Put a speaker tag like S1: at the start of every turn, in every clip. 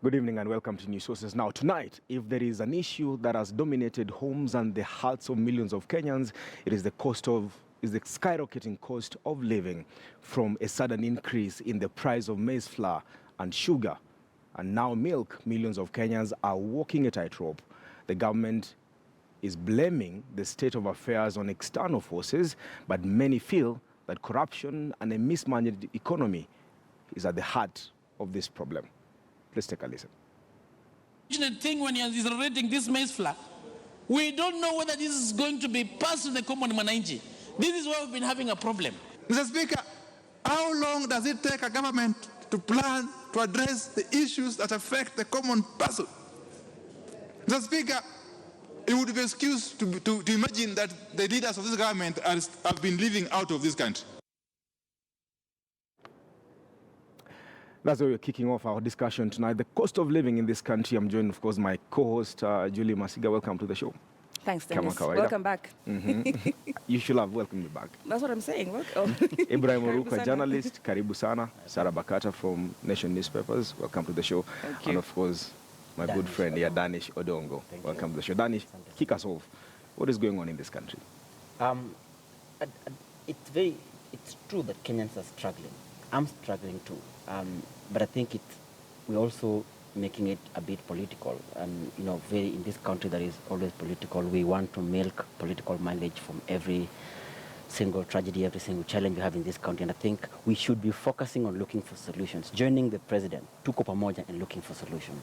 S1: Good evening and welcome to News Sources. Now, tonight, if there is an issue that has dominated homes and the hearts of millions of Kenyans, it is the skyrocketing cost of living from a sudden increase in the price of maize flour and sugar. And now milk, millions of Kenyans are walking a tightrope. The government is blaming the state of affairs on external forces, but many feel that corruption and a mismanaged economy is at the heart of this problem. Let's take a listen.
S2: The thing when you're rating this maize flour, we don't know whether this is going to be passed to the common mananchi. This is why we've been having a problem.
S3: Mr. Speaker, how long does it take a government to plan to address the issues that affect the common person? Mr. Speaker, it would be excused to imagine that the leaders of this government have been living out of this country.
S1: That's why we're kicking off our discussion tonight. The cost of living in this country. I'm joined, of course, my co-host, Julie Masiga. Welcome to the show.
S4: Thanks, Dennis. Welcome back.
S1: You should have welcomed me back.
S4: That's what I'm saying. Welcome.
S1: Ibrahim Oruka, journalist. Karibu sana. Sarah Bakata from Nation Newspapers. Welcome to the show.
S4: Thank you.
S1: And, of course, my good friend here, Danish Odongo. Welcome to the show. Danish, kick us off. What is going on in this country?
S5: It's true that Kenyans are struggling. I'm struggling too. But I think we're also making it a bit political. And, in this country that is always political, we want to milk political mileage from every single tragedy, every single challenge we have in this country. And I think we should be focusing on looking for solutions, joining the president, tuko pamoja, and looking for solutions.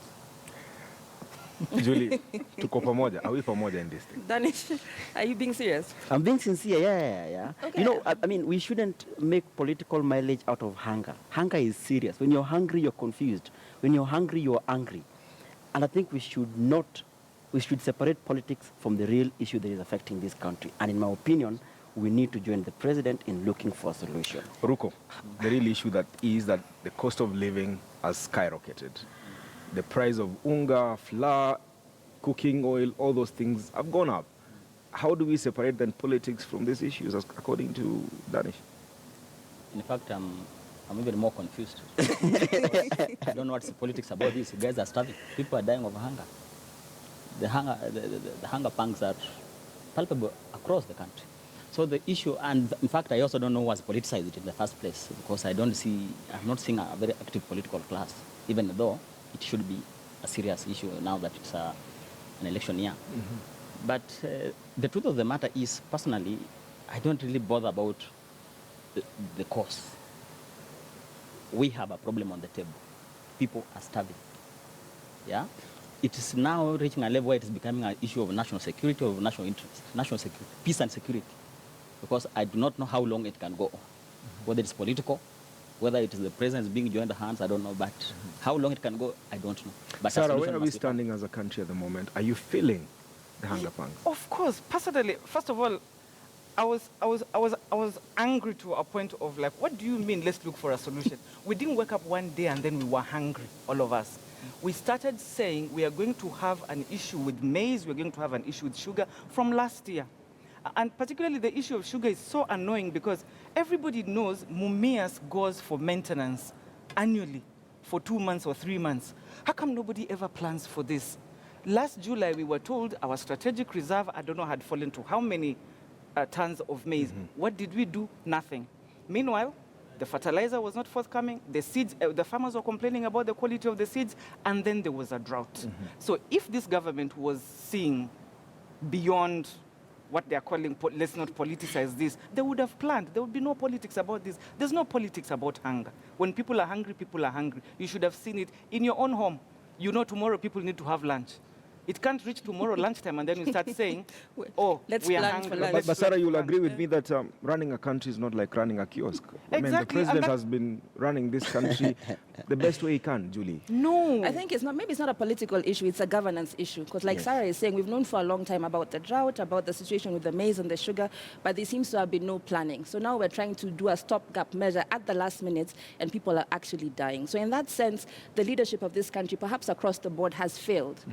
S1: Julie, tuko pamoja. Are we pamoja in this thing?
S4: Danish, are you being serious?
S5: I'm being sincere, yeah.
S4: Okay.
S5: We shouldn't make political mileage out of hunger. Hunger is serious. When you're hungry, you're confused. When you're hungry, you're angry. And I think we should separate politics from the real issue that is affecting this country. And in my opinion, we need to join the president in looking for a solution.
S1: Ruko, the real issue that the cost of living has skyrocketed. The price of unga, flour, cooking oil, all those things have gone up. How do we separate then politics from these issues, according to Danish?
S6: In fact, I'm even more confused. I don't know what's the politics about this. You guys are starving. People are dying of hunger. The hunger pangs are palpable across the country. So the issue, and in fact, I also don't know what's politicized in the first place, because I'm not seeing a very active political class, even though it should be a serious issue now that it's an election year. Mm-hmm. But the truth of the matter is, personally, I don't really bother about the cost. We have a problem on the table. People are starving. Yeah? It is now reaching a level where it is becoming an issue of national security, of national interest, national security, peace and security. Because I do not know how long it can go on. Mm-hmm. Whether it's political, whether it is the president being joined hands, I don't know. But how long it can go, I don't know. But
S1: Sarah, where are we standing as a country at the moment? Are you feeling the hunger pangs?
S7: Of course. Personally, first of all, I was angry to a point of like, what do you mean, let's look for a solution? We didn't wake up one day and then we were hungry, all of us. We started saying we are going to have an issue with maize, we're going to have an issue with sugar from last year. And particularly the issue of sugar is so annoying because everybody knows Mumias goes for maintenance annually for 2 months or 3 months. How come nobody ever plans for this? Last July, we were told our strategic reserve, I don't know, had fallen to how many tons of maize. Mm-hmm. What did we do? Nothing. Meanwhile, the fertilizer was not forthcoming. The seeds, the farmers were complaining about the quality of the seeds, and then there was a drought. Mm-hmm. So if this government was seeing beyond what they are calling, let's not politicize this, they would have planned. There would be no politics about this. There's no politics about hunger. When people are hungry, people are hungry. You should have seen it in your own home. You know tomorrow people need to have lunch. It can't reach tomorrow lunchtime and then you start saying, oh, we are hungry.
S1: But Sarah, you'll agree with me that running a country is not like running a kiosk.
S7: Exactly.
S1: I mean, the president has been running this country the best way he can, Julie.
S7: No.
S4: I think maybe it's not a political issue, it's a governance issue. Because like Sarah is saying, we've known for a long time about the drought, about the situation with the maize and the sugar, but there seems to have been no planning. So now we're trying to do a stopgap measure at the last minute and people are actually dying. So in that sense, the leadership of this country, perhaps across the board, has failed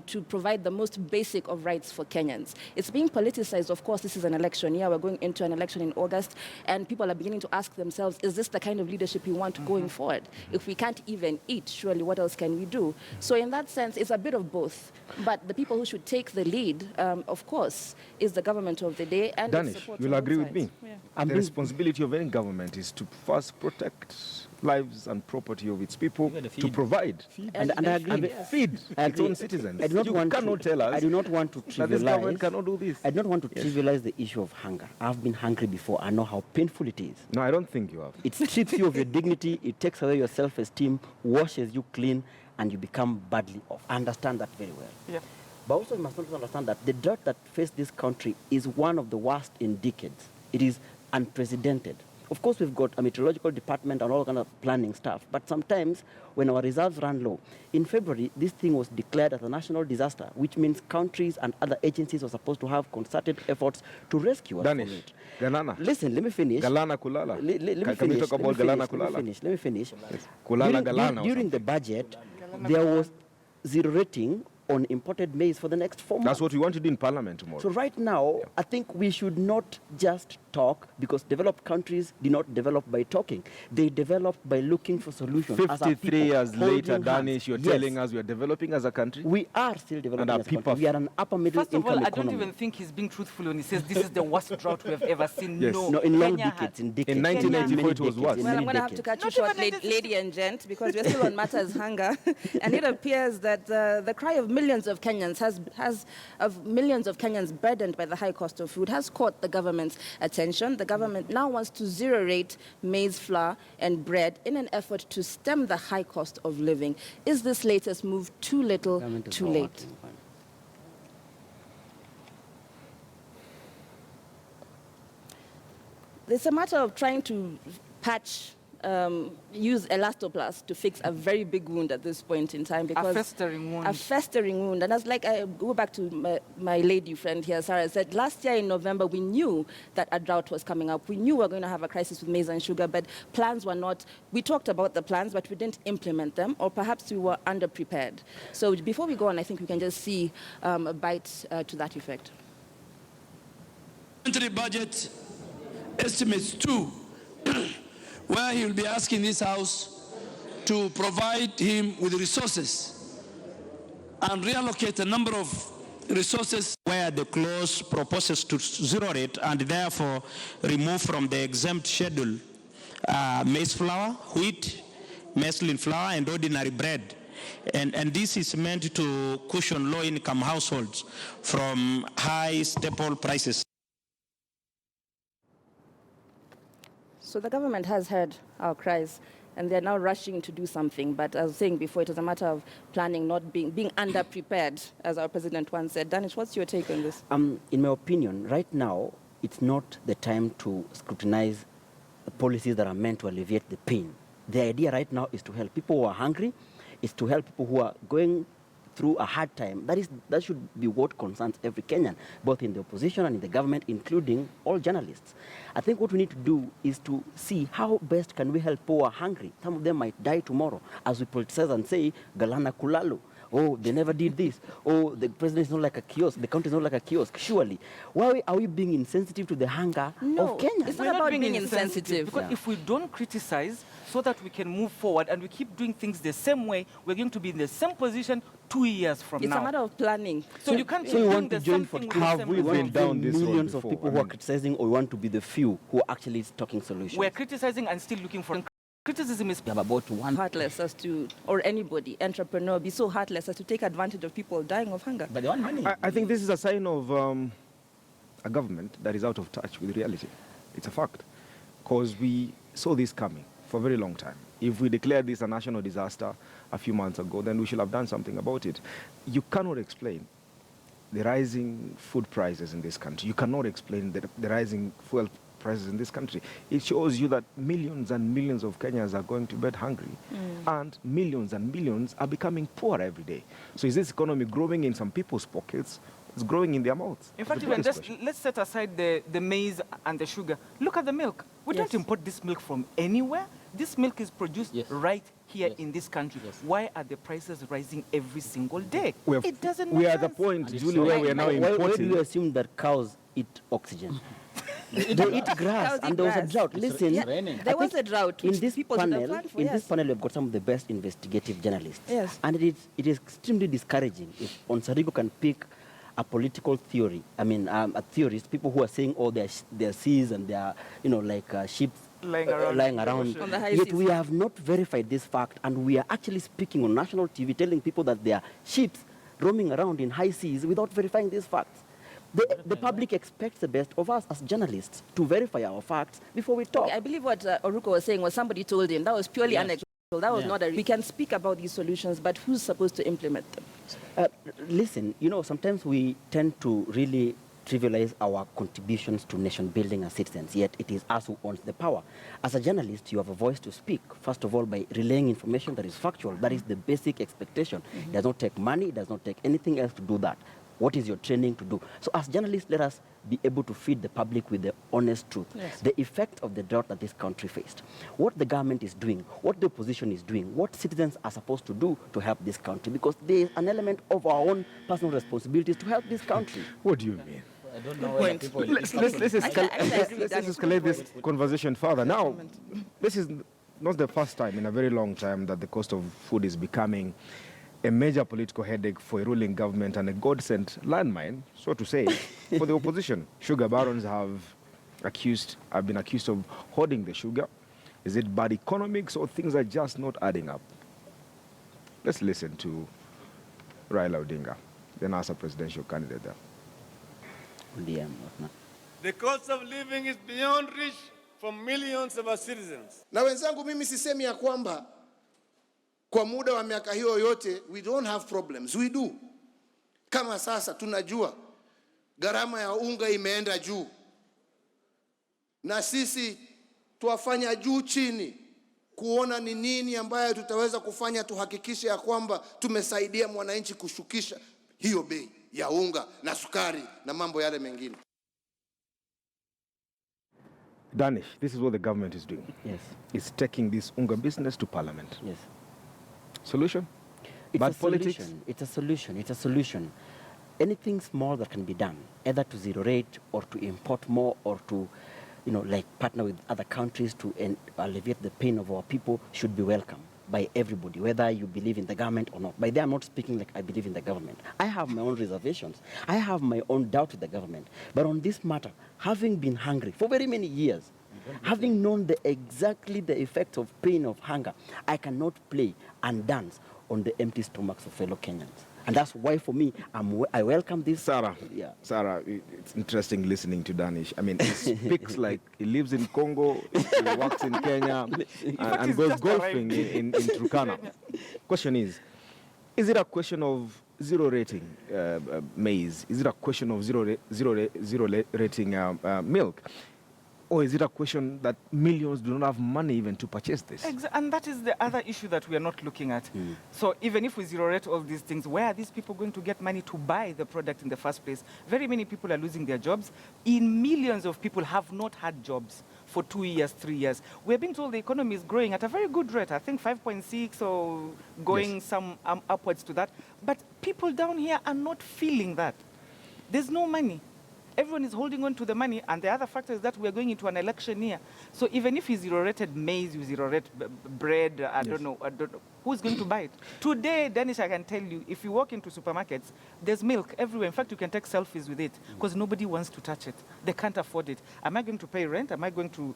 S4: to provide the most basic of rights for Kenyans. It's being politicized. Of course, this is an election year. We're going into an election in August, and people are beginning to ask themselves, is this the kind of leadership we want going forward? If we can't even eat, surely what else can we do? So in that sense, it's a bit of both. But the people who should take the lead, of course, is the government of the day. And
S1: Danish, you'll agree with me.
S4: Yeah.
S1: The responsibility of any government is to first protect lives and property of its people, to provide
S5: And I agree.
S1: and feed its own citizens. You cannot tell us
S5: I do not want to
S1: that this government
S5: trivialize.
S1: cannot do this.
S5: I do not want to trivialize the issue of hunger. I've been hungry before. I know how painful it is.
S1: No, I don't think you have.
S5: It strips you of your dignity. It takes away your self-esteem, washes you clean, and you become badly off. I understand that very well.
S7: Yeah.
S5: But also you must also understand that the drought that faced this country is one of the worst in decades. It is unprecedented. Of course, we've got a meteorological department and all kind of planning stuff, but sometimes when our reserves run low, in February, this thing was declared as a national disaster, which means countries and other agencies are supposed to have concerted efforts to rescue us from
S1: Danish,
S5: it.
S1: Galana.
S5: Listen, let me finish.
S1: Galana kulala.
S5: Let me
S1: Can we
S5: finish.
S1: talk about Galana kulala?
S5: Let me finish.
S1: Kulala
S5: During-
S1: galana or
S5: During the budget, there was zero rating on imported maize for the next 4 months.
S1: That's what we want to do in Parliament tomorrow.
S5: So right now, I think we should not just talk, because developed countries do not develop by talking. They develop by looking for solutions. As our
S1: 53
S5: people
S1: years
S5: holding
S1: later,
S5: hands.
S1: Danish, you're
S5: Yes.
S1: telling us we are developing as a country?
S5: We are still developing
S1: our
S5: as a country.
S1: people-
S5: We are an upper middle
S7: First of
S5: income
S7: all, I
S5: economy.
S7: don't even think he's being truthful when he says this is the worst drought we have ever seen.
S1: Yes.
S5: No, in long
S7: Kenya
S5: decades,
S7: has-
S5: in decades.
S1: In 1984
S5: many
S1: it was
S5: decades,
S1: worse.
S5: in
S4: Well, I'm
S5: many
S4: going to have to
S5: decades.
S4: cut you
S7: Not
S4: short,
S7: even in this-
S4: lady and gent, because we're still on matters hunger. And it appears that the cry of millions of Kenyans of millions of Kenyans burdened by the high cost of food has caught the government's attention. The government now wants to zero-rate maize flour and bread in an effort to stem the high cost of living. Is this latest move too little,
S5: Government is
S4: too
S5: not
S4: late?
S5: working.
S4: It's a matter of trying to use elastoplast to fix a very big wound at this point in time. Because
S7: festering wound.
S4: A festering wound. And I go back to my lady friend here, Sarah, said last year in November, we knew that a drought was coming up. We knew we were going to have a crisis with maize and sugar, but plans were not, we talked about the plans, but we didn't implement them, or perhaps we were underprepared. So before we go on, I think we can just see a bite to that effect.
S8: Parliamentary budget estimates 2, where he will be asking this House to provide him with resources and reallocate a number of resources
S9: where the clause proposes to zero rate and therefore remove from the exempt schedule maize flour, wheat, muslin flour, and ordinary bread. And this is meant to cushion low-income households from high staple prices.
S4: So the government has heard our cries, and they're now rushing to do something. But as I was saying before, it is a matter of planning, not being underprepared, as our president once said. Danish, what's your take on this?
S5: In my opinion, right now, it's not the time to scrutinize policies that are meant to alleviate the pain. The idea right now is to help people who are hungry, is to help people who are going through a hard time. That should be what concerns every Kenyan, both in the opposition and in the government, including all journalists. I think what we need to do is to see how best can we help people who are hungry. Some of them might die tomorrow, as we politicize and say, Galana Kulalo. Oh, they never did this. Oh, the president is not like a kiosk. The country is not like a kiosk. Surely, why are we being insensitive to the hunger of Kenya?
S4: It's
S7: We're
S4: not about being
S7: insensitive,
S4: insensitive.
S7: because if we don't criticize so that we can move forward and we keep doing things the same way, we're going to be in the same position 2 years from
S4: It's
S7: now.
S4: a matter of planning.
S7: So you can't
S5: So
S7: keep
S5: we
S7: doing
S5: want to
S7: the
S5: join
S7: same
S5: for
S7: thing with the
S1: Have
S7: same
S1: we
S7: result.
S1: been down this road
S5: millions of
S1: before?
S5: people
S1: I
S5: who are
S1: mean-
S5: criticizing, or we want to be the few who are actually talking solutions?
S7: We're criticizing and still looking for criticism is
S6: We have about one.
S4: Heartless as to, or anybody, entrepreneur, be so heartless as to take advantage of people dying of hunger.
S6: But they want money.
S1: I think this is a sign of a government that is out of touch with reality. It's a fact. Because we saw this coming for a very long time. If we declared this a national disaster a few months ago, then we should have done something about it. You cannot explain the rising food prices in this country. You cannot explain the rising fuel prices in this country. It shows you that millions and millions of Kenyans are going to bed hungry, and millions are becoming poor every day. So is this economy growing in some people's pockets? It's growing in their mouths.
S7: In fact,
S1: The
S7: even
S1: biggest
S7: just
S1: question.
S7: let's set aside the maize and the sugar. Look at the milk. We don't
S4: Yes.
S7: import this milk from anywhere. This milk is produced
S6: Yes.
S7: right here in this country, why are the prices rising every single day? It doesn't
S1: We
S7: make
S1: are at the
S7: sense.
S1: point, Julie, where we are now
S5: Why do
S1: importing.
S5: you assume that cows eat oxygen? They eat grass,
S4: Cows
S5: and
S4: eat
S5: there was a
S4: grass.
S5: drought. Listen,
S4: Yeah,
S6: raining.
S4: there
S5: I
S4: was
S5: think
S4: a drought,
S5: in
S4: which
S5: this
S4: people should have
S5: panel.
S4: planned for,
S5: In this
S4: yes.
S5: panel, we've got some of the best investigative journalists.
S4: Yes.
S5: And it is extremely discouraging if Onsarigo can pick a political theory. I mean, a theorist, people who are saying, oh, their seas and their, ships
S7: Lying around the ocean.
S4: On the high
S5: Yet
S4: seas.
S5: we have not verified this fact, and we are actually speaking on national TV, telling people that there are ships roaming around in high seas without verifying these facts. The public expects the best of us as journalists to verify our facts before we talk.
S4: Okay, I believe what Oruko was saying was somebody told him. That was purely anecdotal. That was not a... We can speak about these solutions, but who's supposed to implement them?
S5: Listen, sometimes we tend to really trivialize our contributions to nation building as citizens, yet it is us who owns the power. As a journalist, you have a voice to speak, first of all, by relaying information that is factual. That is the basic expectation. It does not take money, it does not take anything else to do that. What is your training to do? So as journalists, let us be able to feed the public with the honest truth.
S4: Yes.
S5: The effect of the drought that this country faced, what the government is doing, what the opposition is doing, what citizens are supposed to do to help this country, because there is an element of our own personal responsibilities to help this country.
S1: What do you mean?
S6: I don't know whether people...
S1: Let's escalate this conversation further. Now, this is not the first time in a very long time that the cost of food is becoming a major political headache for a ruling government and a God-sent landmine, so to say, for the opposition. Sugar barons have been accused of hoarding the sugar. Is it bad economics or things are just not adding up? Let's listen to Raila Odinga, the NASA presidential candidate there.
S10: The cost of living is beyond reach for millions of our citizens.
S11: Na wenzangu, mimi sisemi ya kwamba kwa muda wa miaka hiyo yote we don't have problems. We do. Kama sasa tunajua gharama ya unga imeenda juu, na sisi tuwafanya juu chini kuona ni nini ambayo tutaweza kufanya tuhakikishe ya kwamba tumesaidia mwananchi kushukisha hiyo bei ya unga na sukari na mambo yale mengine.
S1: Danish, this is what the government is doing.
S5: Yes.
S1: It's taking this unga business to parliament.
S5: Yes.
S1: Solution?
S5: It's
S1: Bad
S5: a
S1: politics?
S5: solution. It's a solution. It's a solution. Anything small that can be done, either to zero rate or to import more or to, partner with other countries to alleviate the pain of our people, should be welcome by everybody, whether you believe in the government or not. By that, I'm not speaking like I believe in the government. I have my own reservations. I have my own doubt with the government. But on this matter, having been hungry for very many years, having known exactly the effect of pain of hunger, I cannot play and dance on the empty stomachs of fellow Kenyans. And that's why, for me, I welcome this.
S1: Sarah, it's interesting listening to Danish. I mean, he speaks like he lives in Congo, he works in Kenya, and goes golfing in Turkana. Question is it a question of zero rating maize? Is it a question of zero rating milk? Or is it a question that millions do not have money even to purchase this?
S7: And that is the other issue that we are not looking at. So even if we zero rate all these things, where are these people going to get money to buy the product in the first place? Very many people are losing their jobs. Millions of people have not had jobs for 2 years, 3 years. We're being told the economy is growing at a very good rate. I think 5.6 or going some upwards to that. But people down here are not feeling that. There's no money. Everyone is holding on to the money, and the other factor is that we are going into an election year. So even if you zero-rated maize, you zero-rate bread, I don't know, who's going to buy it? Today, Danish, I can tell you, if you walk into supermarkets, there's milk everywhere. In fact, you can take selfies with it, because nobody wants to touch it. They can't afford it. Am I going to pay rent? Am I going to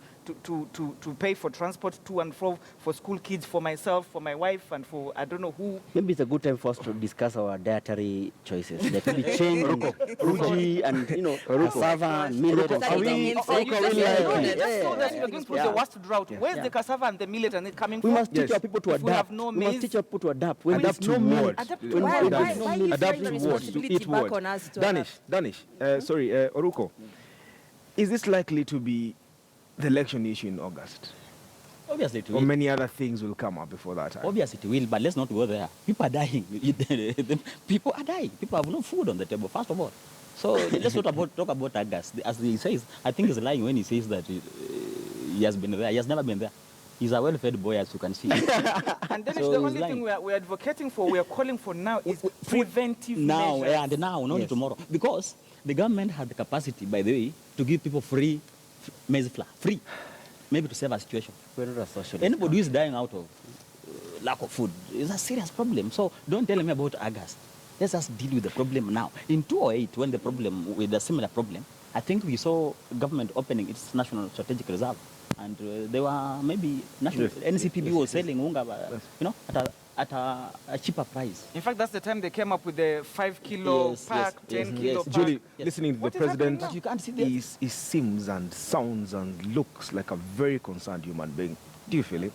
S7: pay for transport to and fro for school kids, for myself, for my wife, and for I don't know who?
S5: Maybe it's a good time for us to discuss our dietary choices. There could be change in Fuji and, cassava and millet.
S7: Just so that we are going through the worst drought. Where's the cassava and the millet and it coming from?
S5: We must teach our people to adapt.
S7: We must
S5: teach our people to adapt.
S1: Adapt to what?
S7: Adapt to
S4: Why
S7: what?
S4: are you
S1: Adapt
S4: throwing the
S1: to what? To
S4: responsibility
S1: eat
S4: back
S1: what?
S4: on us to
S1: Danish, Oruko, is this likely to be the election issue in August?
S6: Obviously it
S1: Or
S6: will.
S1: many other things will come up before that time?
S6: Obviously it will, but let's not go there. People are dying. People are dying. People have no food on the table, first of all. So let's not talk about August. As he says, I think he's lying when he says that he has been there. He has never been there. He's a well-fed boy, as you can see.
S7: And then
S6: So
S7: the
S6: he's
S7: only
S6: lying.
S7: thing we're advocating for, we are calling for now is preventive
S6: now,
S7: measures.
S6: and now, not
S5: Yes.
S6: tomorrow. Because the government had the capacity, by the way, to give people free maize flour, free, maybe to save a situation.
S5: We're not a socialist
S6: Anybody who is
S5: country.
S6: dying out of lack of food is a serious problem. So don't tell me about August. Let's just deal with the problem now. In 2008, when the problem, with a similar problem, I think we saw government opening its national strategic reserve. And they were maybe national, NCPB was selling unga, you know, at a cheaper price.
S7: In fact, that's the time they came up with the 5 kilo
S6: Yes,
S7: pack,
S6: yes,
S7: 10
S6: yes,
S7: kilo
S6: yes.
S7: pack.
S1: Julie,
S6: Yes.
S1: listening to
S7: What
S1: the
S7: is happening
S1: president,
S7: now?
S6: You can't see that.
S1: he seems and sounds and looks like a very concerned human being. Do you feel it?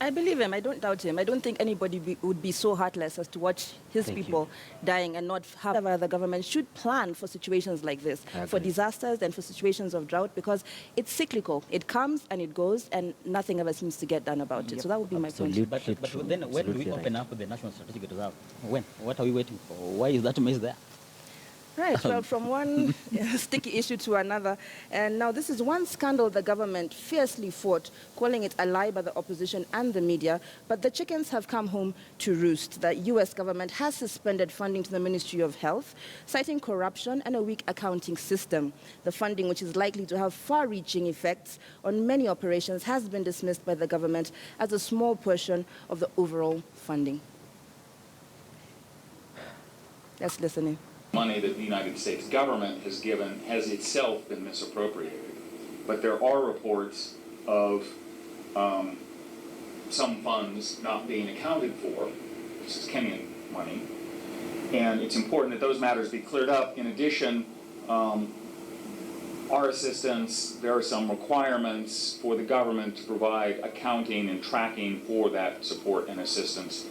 S4: I believe him. I don't doubt him. I don't think anybody would be so heartless as to watch his
S5: Thank
S4: people dying and not have. However, the government should plan for situations like this,
S5: I
S4: for
S5: agree.
S4: disasters and for situations of drought, because it's cyclical. It comes and it goes, and nothing ever seems to get done about it. So that would be my point.
S5: Absolutely.
S6: But
S5: true.
S6: then when do we
S5: Absolutely
S6: open
S5: right.
S6: up the national strategic reserve? When? What are we waiting for? Why is that mess there?
S4: Right, well, from one sticky issue to another. And now this is one scandal the government fiercely fought, calling it a lie by the opposition and the media. But the chickens have come home to roost. The U.S. government has suspended funding to the Ministry of Health, citing corruption and a weak accounting system. The funding, which is likely to have far-reaching effects on many operations, has been dismissed by the government as a small portion of the overall funding. Let's listen in.
S12: Money that the United States government has given has itself been misappropriated. But there are reports of some funds not being accounted for. This is Kenyan money. And it's important that those matters be cleared up. In addition, our assistance, there are some requirements for the government to provide accounting and tracking for that support and assistance.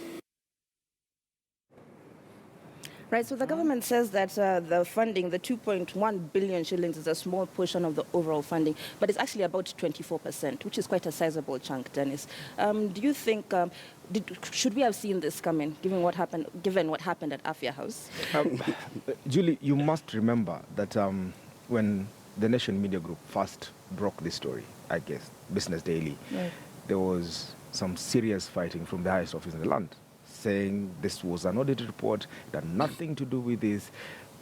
S4: Right, so the government says that the funding, the 2.1 billion shillings, is a small portion of the overall funding, but it's actually about 24%, which is quite a sizable chunk, Dennis. Do you think, should we have seen this coming, given what happened at Afya House?
S1: Julie, you must remember that when the Nation Media Group first broke this story, I guess, Business Daily, there was some serious fighting from the highest office in the land, saying this was an audit report, it had nothing to do with this.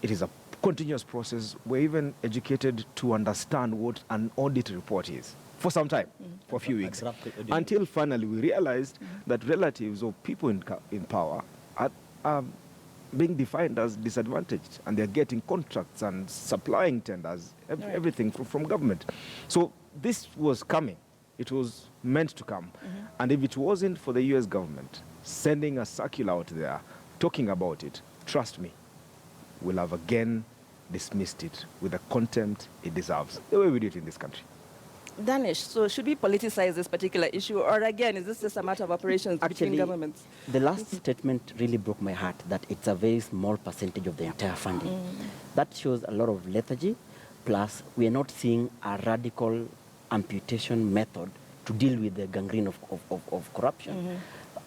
S1: It is a continuous process. We're even educated to understand what an audit report is for some time, for a few weeks, until finally we realized that relatives of people in power are being defined as disadvantaged, and they're getting contracts and supplying tenders, everything from government. So this was coming. It was meant to come. And if it wasn't for the US government sending a circular out there, talking about it, trust me, we'll have again dismissed it with the contempt it deserves, the way we do it in this country.
S4: Danish, so should we politicize this particular issue, or again, is this just a matter of operations between governments?
S5: The last statement really broke my heart, that it's a very small percentage of the entire funding. That shows a lot of lethargy, plus we are not seeing a radical amputation method to deal with the gangrene of corruption.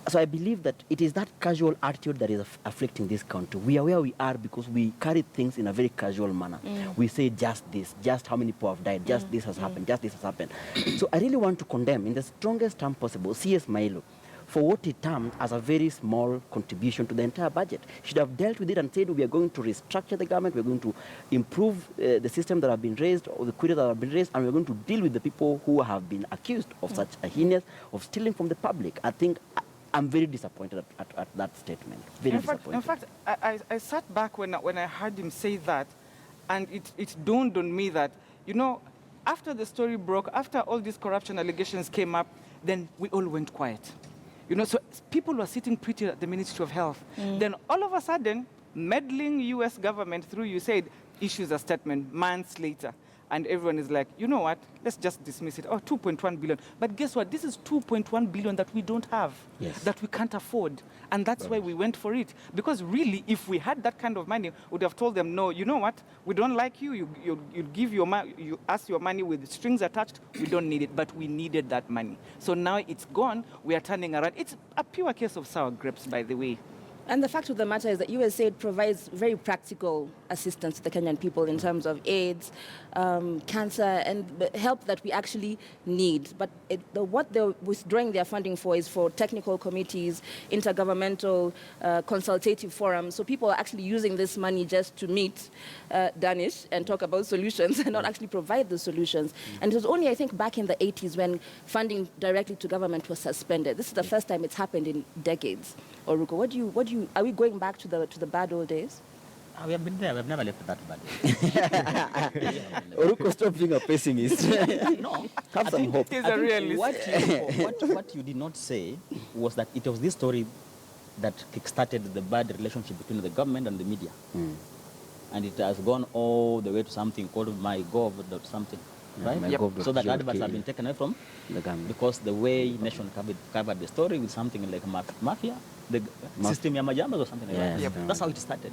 S5: So I believe that it is that casual attitude that is afflicting this country. We are where we are because we carry things in a very casual manner. We say just this, just how many people have died, just this has happened, just this has happened. So I really want to condemn, in the strongest term possible, C.S. Mailu for what he termed as a very small contribution to the entire budget. He should have dealt with it and said, we are going to restructure the government, we're going to improve the system that have been raised, or the queries that have been raised, and we're going to deal with the people who have been accused of such a heinous, of stealing from the public. I think I'm very disappointed at that statement. Very disappointed.
S7: In fact, I sat back when I heard him say that, and it dawned on me that, you know, after the story broke, after all these corruption allegations came up, then we all went quiet. You know, so people were sitting pretty at the Ministry of Health. Then all of a sudden, meddling US government through USAID issues a statement months later. And everyone is like, you know what, let's just dismiss it. Oh, 2.1 billion. But guess what? This is 2.1 billion that we don't have, that we can't afford. And that's why we went for it. Because really, if we had that kind of money, we would have told them, no, you know what, we don't like you. You give your money, you ask your money with strings attached. We don't need it, but we needed that money. So now it's gone. We are turning around. It's a pure case of sour grapes, by the way.
S4: And the fact of the matter is that USAID provides very practical assistance to the Kenyan people in terms of AIDS, cancer, and the help that we actually need. But what they're withdrawing their funding for is for technical committees, intergovernmental consultative forums. So people are actually using this money just to meet Danish and talk about solutions and not actually provide the solutions. And it was only, I think, back in the 80s when funding directly to government was suspended. This is the first time it's happened in decades. Oruko, are we going back to the bad old days?
S6: We have been there. We've never left that bad.
S5: Oruko, stop being a pessimist.
S6: No,
S5: have some hope.
S7: He's a realist.
S6: What you did not say was that it was this story that kickstarted the bad relationship between the government and the media. And it has gone all the way to something called MyGov or something. Right?
S5: Yep.
S6: So that adverts have been taken away from
S5: the government.
S6: Because the way Nation covered the story with something like Mafia, the system Yamajamas or something like that.
S5: Yep.
S6: That's how it started.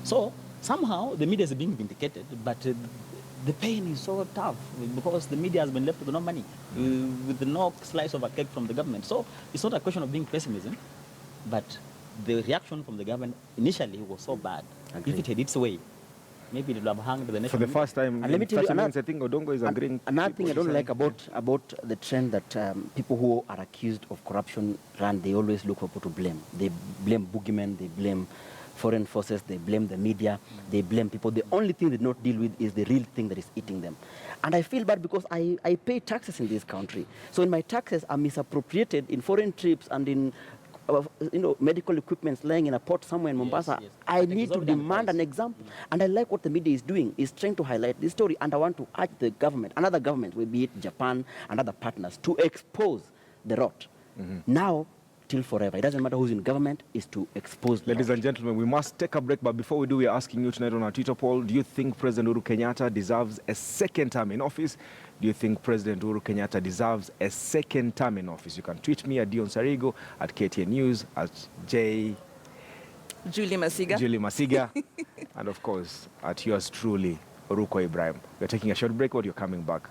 S6: So somehow the media is being vindicated, but the pain is so tough because the media has been left with no money, with no slice of a cake from the government. So it's not a question of being pessimism, but the reaction from the government initially was so bad.
S5: Agreed.
S6: If it had its way, maybe it would have hanged the nation.
S1: For the first time
S5: And let me tell you,
S1: I think Odongo is agreeing.
S5: Another thing I don't like about the trend that people who are accused of corruption run, they always look for people to blame. They blame boogeymen, they blame foreign forces, they blame the media, they blame people. The only thing they don't deal with is the real thing that is eating them. And I feel bad because I pay taxes in this country. So in my taxes are misappropriated in foreign trips and in medical equipment lying in a port somewhere in Mombasa.
S6: Yes.
S5: I need to demand an example. And I like what the media is doing, is trying to highlight this story. And I want to urge the government, another government, will be it Japan and other partners, to expose the rot. Now, till forever. It doesn't matter who's in government, is to expose the
S1: Ladies
S5: rot.
S1: and gentlemen, we must take a break, but before we do, we are asking you tonight on our Twitter poll, do you think President Uhuru Kenyatta deserves a second term in office? Do you think President Uhuru Kenyatta deserves a second term in office? You can tweet me at Dion Sarigo, at KTN News, at Julie Masiga, and of course, at yours truly, Oruko Ibrahim. We're taking a short break, but you're coming back.